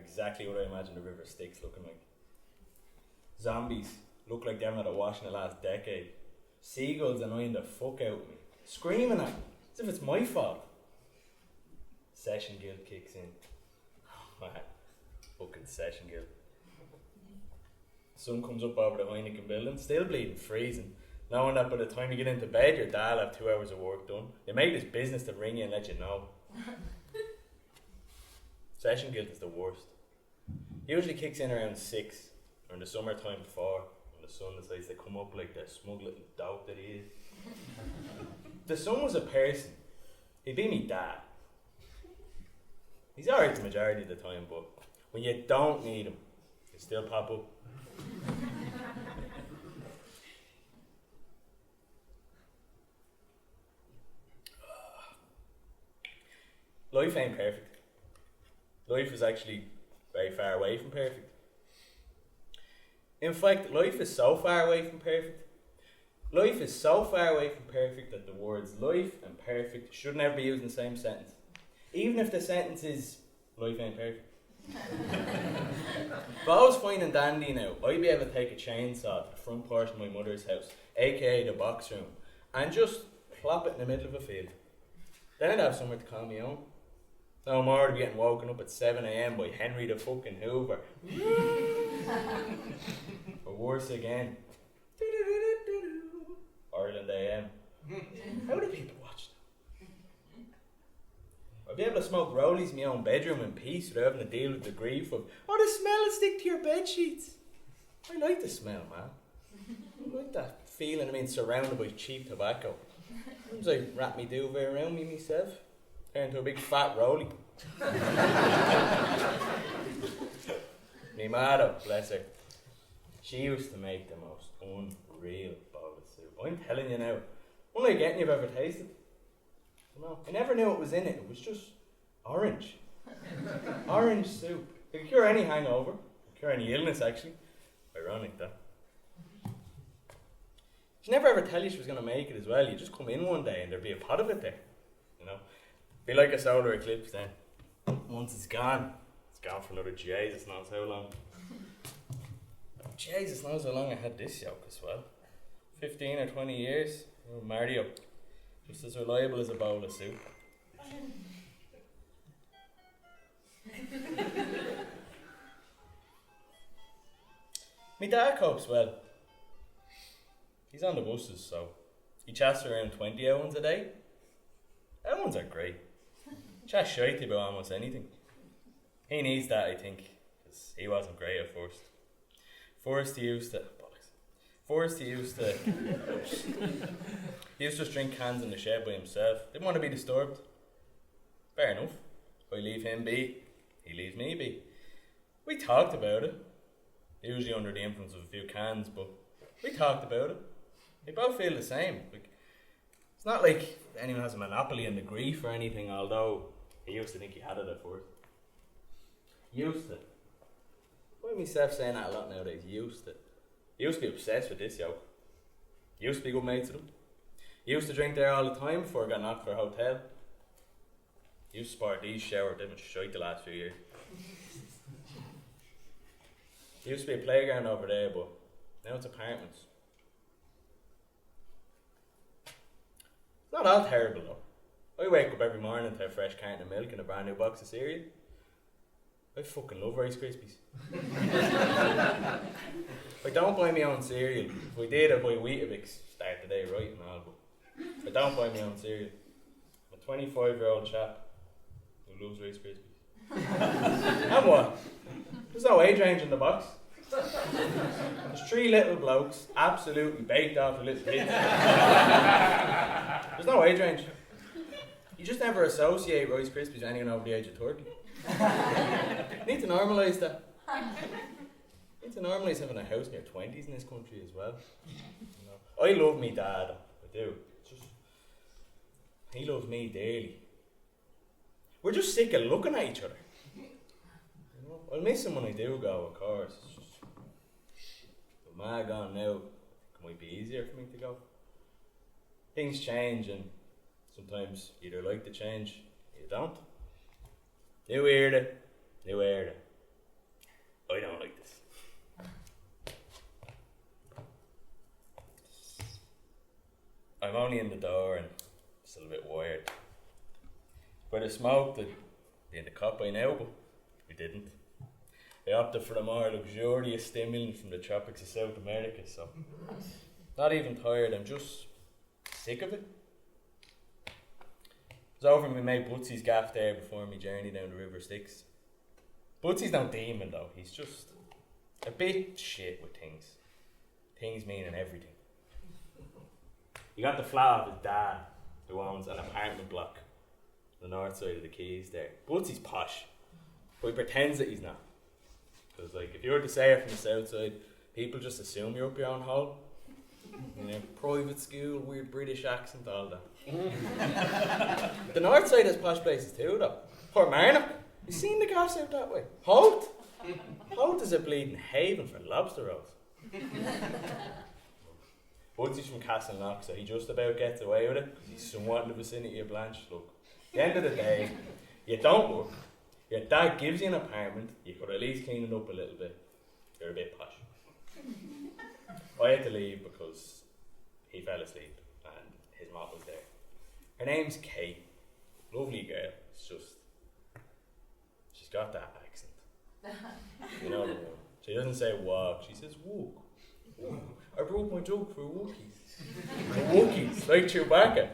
exactly what I imagine the River Styx looking like. Zombies look like them that I watched in the last decade. Seagulls annoying the fuck out of me, screaming at me as if it's my fault. Session guilt kicks in. Oh man, fucking session guilt. Sun comes up over the Heineken building, still bleeding, freezing, knowing that by the time you get into bed, your dad will have 2 hours of work done. They make this business to ring you and let you know. Session guilt is the worst. Usually kicks in around 6, or in the summertime before, when the sun decides to come up like the smug little dope that he is. If the sun was a person, he'd be me dad. He's alright the majority of the time, but when you don't need him, he'll still pop up. Life ain't perfect. Life is actually very far away from perfect. In fact, life is so far away from perfect. Life is so far away from perfect that the words life and perfect should never be used in the same sentence. Even if the sentence is life ain't perfect. If I was fine and dandy now, I'd be able to take a chainsaw to the front porch of my mother's house, aka the box room, and just plop it in the middle of a field. Then I'd have somewhere to call me own. No more to be getting woken up at 7 a.m. by Henry the fucking Hoover. Or worse again, Ireland AM. How do people watch that? I'd be able to smoke rollies in my own bedroom in peace without having to deal with the grief of, oh, the smell will stick to your bed sheets. I like the smell, man. I like that feeling of being surrounded by cheap tobacco. Sometimes I wrap me duvet around me myself, turn into a big fat rollie. Me mother, bless her, she used to make the most unreal bowl of soup. I'm telling you now, unlike anything you've ever tasted. No, I never knew what was in it. It was just orange. Orange soup. It could cure any hangover. It could cure any illness, actually. Ironic, that. She never ever tell you she was going to make it as well. You just come in one day and there'd be a pot of it there. You know? Be like a solar eclipse then. Once it's gone for another Jesus knows how long. Jesus knows how long I had this yoke as well. 15 or 20 years. Oh, Mario. Just as reliable as a bowl of soup. My dad copes well. He's on the buses, so he chats around 20 hours a day. That ones are great. Chats shite about almost anything. He needs that, I think, because he wasn't great at first. He used to just drink cans in the shed by himself. Didn't want to be disturbed. Fair enough. I leave him be, he leaves me be. We talked about it. Usually under the influence of a few cans, but we talked about it. We both feel the same. Like, it's not like anyone has a monopoly on the grief or anything, although he used to think he had it at first. Used to. I find myself saying that a lot nowadays. Used to. He used to be obsessed with this yoke. He used to be good mates with him. He used to drink there all the time before he got knocked for a hotel. He used to sport these shower, they've been shite the last few years. There used to be a playground over there, but now it's apartments. It's not all terrible though. I wake up every morning to a fresh carton of milk and a brand new box of cereal. I fucking love Rice Krispies. I don't buy my own cereal. If I did, I'd buy Weetabix. Start the day right and all, but I don't buy my own cereal. I'm a 25-year-old chap who loves Rice Krispies. And what? There's no age range in the box. There's 3 little blokes absolutely baked off the little kids. There's no age range. You just never associate Rice Krispies with anyone over the age of 30. You need to normalise that. You need to normalise having a house in your 20s in this country as well. You know? I love me dad, I do. He loves me dearly. We're just sick of looking at each other. You know? I'll miss him when I do go, of course. It's just, with Ma gone now, it might be easier for me to go. Things change and sometimes you either like the change or you don't. New Éire, new Éire. only in the door and still a bit wired. But the Smock that they had the cop by now, but we didn't. They opted for a more luxurious stimulant from the tropics of South America, so not even tired, I'm just sick of it. I was over in my mate Butsy's gaff there before my journey down the River Styx. Butsy's no demon though, he's just a bit shit with things. Things meaning everything. You got the flat of his dad, who owns an apartment block on the north side of the Keys there. Butsy's posh, but he pretends that he's not. Because like, if you were to say it from the south side, people just assume you're up your own hole. You know, private school, weird British accent, all that. The north side has posh places too though. Poor Marnock, you seen the gas out that way? Holt is a bleeding haven for lobster rolls. Woodsy's from Castleknock, so he just about gets away with it because he's somewhat in the vicinity of Blanche. Look, at the end of the day, you don't work, your dad gives you an apartment, you could at least clean it up a little bit, you're a bit posh. I had to leave because he fell asleep and his mom was there. Her name's Kate, lovely girl, it's just, she's got that accent. You know what I mean? She doesn't say walk, she says walk. I broke my joke for Wookiees. Wookiees, like Chewbacca.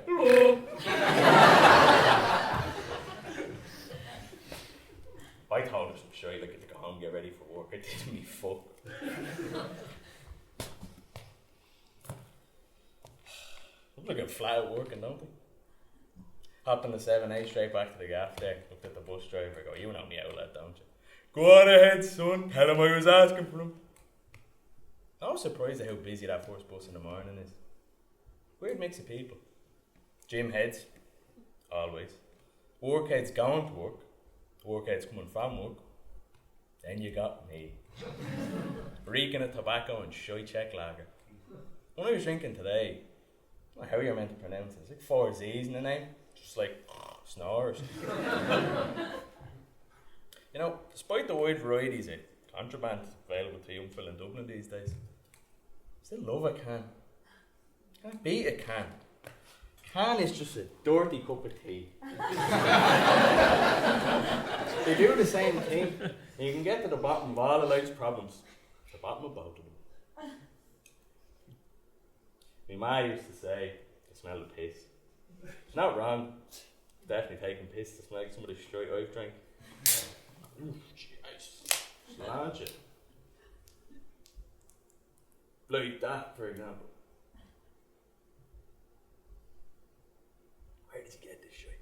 I told her some shit, like, to go home, get ready for work. I didn't me fuck. I'm looking flat at working, don't they? Hopped on the 7A straight back to the gaff there. Looked at the bus driver, go, you know me outlet, don't you? Go on ahead, son. Tell him I was asking for him. I was surprised at how busy that first bus in the morning is. Weird mix of people. Gym heads, always. Work heads going to work. Work heads coming from work. Then you got me. Reeking of tobacco and shy Czech lager. When I was drinking today, I don't know how you're meant to pronounce it. It's like 4 Z's in the name. Just like snores. You know, despite the wide varieties of contraband available to young fella in Dublin these days, I still love a can. Can't beat a can. Can is just a dirty cup of tea. They do the same thing, and you can get to the bottom of all of life's problems. The bottom of both of them. My ma used to say, I smell of piss. It's not wrong. Definitely taking piss to smell like some of the straight I've drank. Ooh, jeez. Slange it. Like that, for example. Where did you get this shit?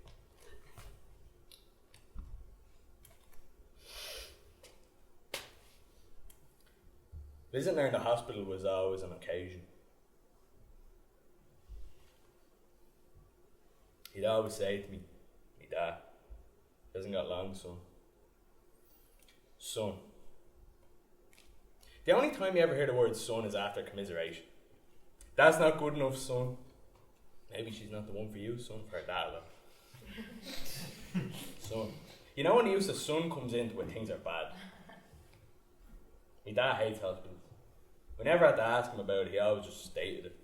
Visiting her in the hospital was always an occasion. He'd always say to me, my dad, hasn't got long, son. Son. The only time you ever hear the word son is after commiseration. That's not good enough, son. Maybe she's not the one for you, son, for her dad, look. Son. You know when the use of son comes into when things are bad? My dad hates hospitals. We never had to ask him about it, he always just stated it.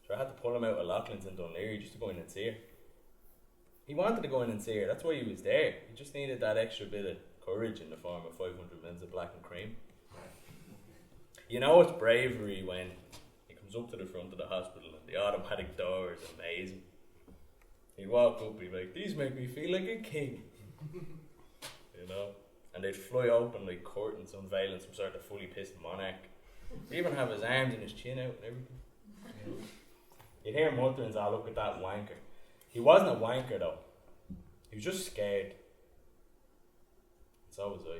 So I had to pull him out of Loughlin's in Dunleary just to go in and see her. He wanted to go in and see her, that's why he was there. He just needed that extra bit of courage in the form of 500 mils of black and cream. You know it's bravery when he comes up to the front of the hospital and the automatic door is amazing. He'd walk up and he'd be like, these make me feel like a king. You know? And they'd fly open like curtains unveiling some sort of fully pissed monarch. He'd even have his arms and his chin out and everything. You know? You'd hear mutterings, oh look at that wanker. He wasn't a wanker though. He was just scared. So was I.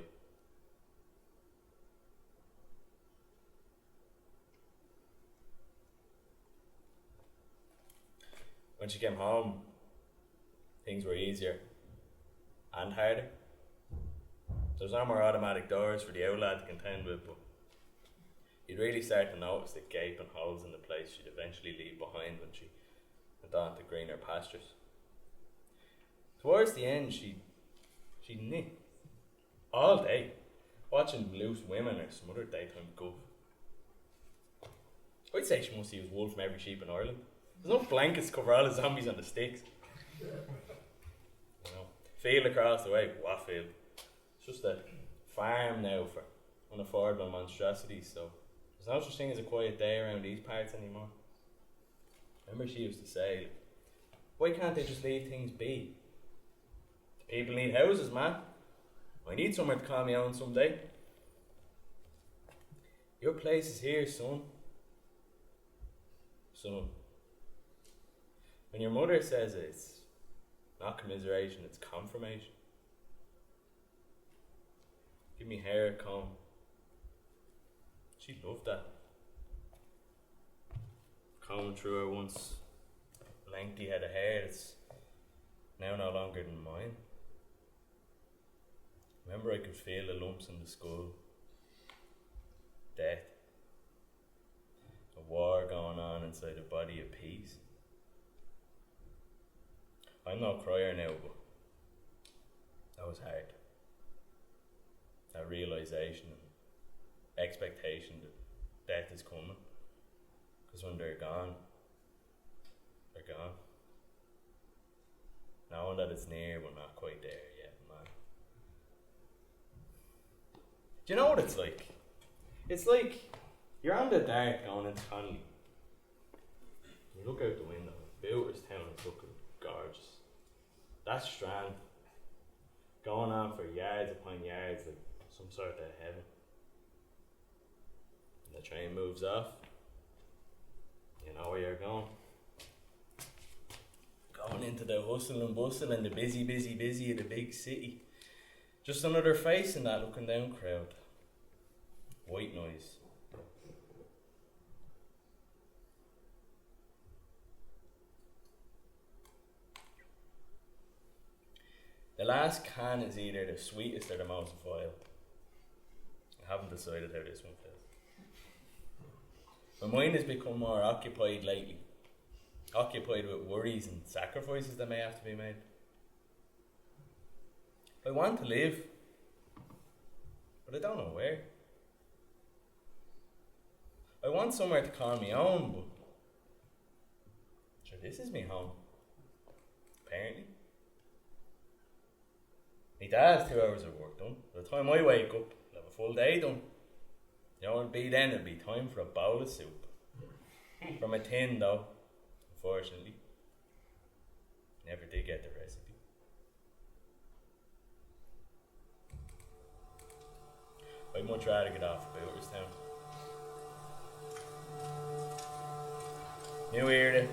When she came home, things were easier and harder. There was no more automatic doors for the old lad to contend with, but you'd really start to notice the gaping holes in the place she'd eventually leave behind when she went on to greener pastures. Towards the end, she'd knit all day, watching Loose Women or some other daytime guff. I'd say she must use wool from every sheep in Ireland. There's no blankets to cover all the zombies on the sticks. You know, field across the way. What field? It's just a farm now for unaffordable monstrosities, so there's no such thing as a quiet day around these parts anymore. Remember she used to say, why can't they just leave things be? People need houses, man. I need somewhere to call me own someday. Your place is here, son. Son. When your mother says it, it's not commiseration, it's confirmation. Give me hair, a comb. She loved that. Combing through her once lengthy head of hair that's now no longer than mine. Remember, I could feel the lumps in the skull. Death. A war going on inside a body of peace. I'm no crier now, but that was hard. That realisation and expectation that death is coming. Because when they're gone, they're gone. Knowing that it's near, but not quite there yet, man. Do you know what it's like? It's like you're on the dark going into Conley. You look out the window, Bouters town is looking gorgeous. That strand going on for yards upon yards like some sort of heaven. And the train moves off. You know where you're going. Going into the hustle and bustle and the busy of the big city. Just another face in that looking down crowd. White noise. The last can is either the sweetest or the most vile. I haven't decided how this one feels. My mind has become more occupied lately. Occupied with worries and sacrifices that may have to be made. I want to live, but I don't know where. I want somewhere to call me own, but sure, this is me home. Apparently. My dad's 2 hours of work done. By the time I wake up, I'll have a full day done. You know what it'll be then? It'll be time for a bowl of soup. From a tin though, unfortunately. Never did get the recipe. I'd much rather get off Booterstown. New Éire,